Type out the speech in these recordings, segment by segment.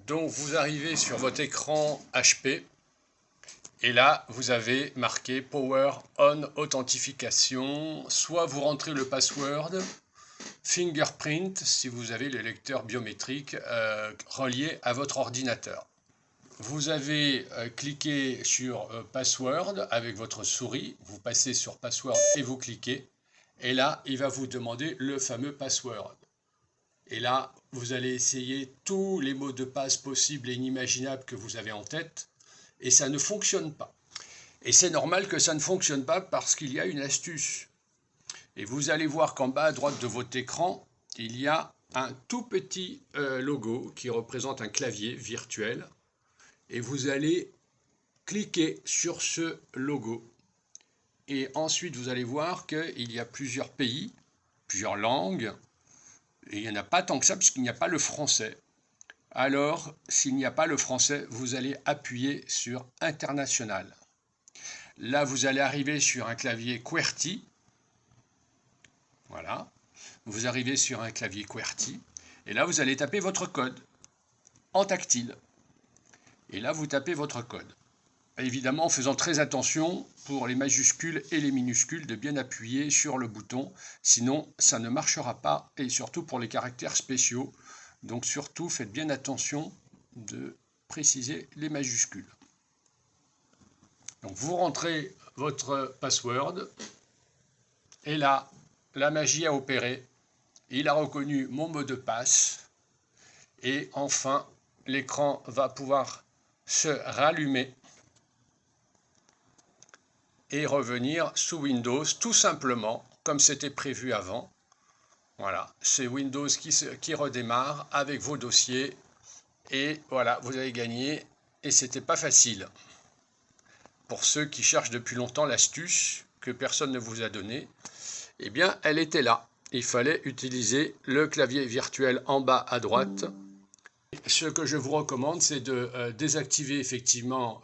Donc vous arrivez sur votre écran HP et là vous avez marqué Power On Authentification. Soit vous rentrez le password, Fingerprint si vous avez le lecteur biométrique relié à votre ordinateur. Vous avez cliqué sur Password avec votre souris, vous passez sur Password et vous cliquez. Et là, il va vous demander le fameux password. Et là, vous allez essayer tous les mots de passe possibles et inimaginables que vous avez en tête, et ça ne fonctionne pas. Et c'est normal que ça ne fonctionne pas parce qu'il y a une astuce. Et vous allez voir qu'en bas à droite de votre écran, il y a un tout petit logo qui représente un clavier virtuel. Et vous allez cliquer sur ce logo. Et ensuite, vous allez voir qu'il y a plusieurs pays, plusieurs langues. Et il n'y en a pas tant que ça, puisqu'il n'y a pas le français. Alors, s'il n'y a pas le français, vous allez appuyer sur International. Là, vous allez arriver sur un clavier QWERTY. Voilà. Vous arrivez sur un clavier QWERTY. Et là, vous allez taper votre code en tactile. Et là, vous tapez votre code. Évidemment, en faisant très attention pour les majuscules et les minuscules, de bien appuyer sur le bouton, sinon ça ne marchera pas, et surtout pour les caractères spéciaux. Donc surtout, faites bien attention de préciser les majuscules. Donc vous rentrez votre password, et là, la magie a opéré. Il a reconnu mon mot de passe, et enfin, l'écran va pouvoir se rallumer et revenir sous Windows, tout simplement, comme c'était prévu avant. Voilà, c'est Windows qui redémarre avec vos dossiers. Et voilà, vous avez gagné. Et c'était pas facile. Pour ceux qui cherchent depuis longtemps l'astuce que personne ne vous a donnée, eh bien, elle était là. Il fallait utiliser le clavier virtuel en bas à droite. Ce que je vous recommande, c'est de désactiver effectivement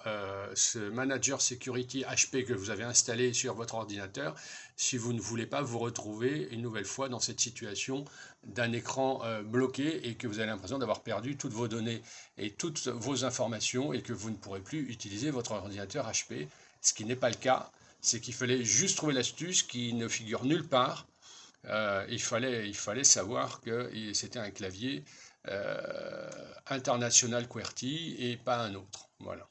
ce Manager Security HP que vous avez installé sur votre ordinateur si vous ne voulez pas vous retrouver une nouvelle fois dans cette situation d'un écran bloqué et que vous avez l'impression d'avoir perdu toutes vos données et toutes vos informations et que vous ne pourrez plus utiliser votre ordinateur HP. Ce qui n'est pas le cas, c'est qu'il fallait juste trouver l'astuce qui ne figure nulle part. Il fallait savoir que c'était un clavier International QWERTY et pas un autre. Voilà.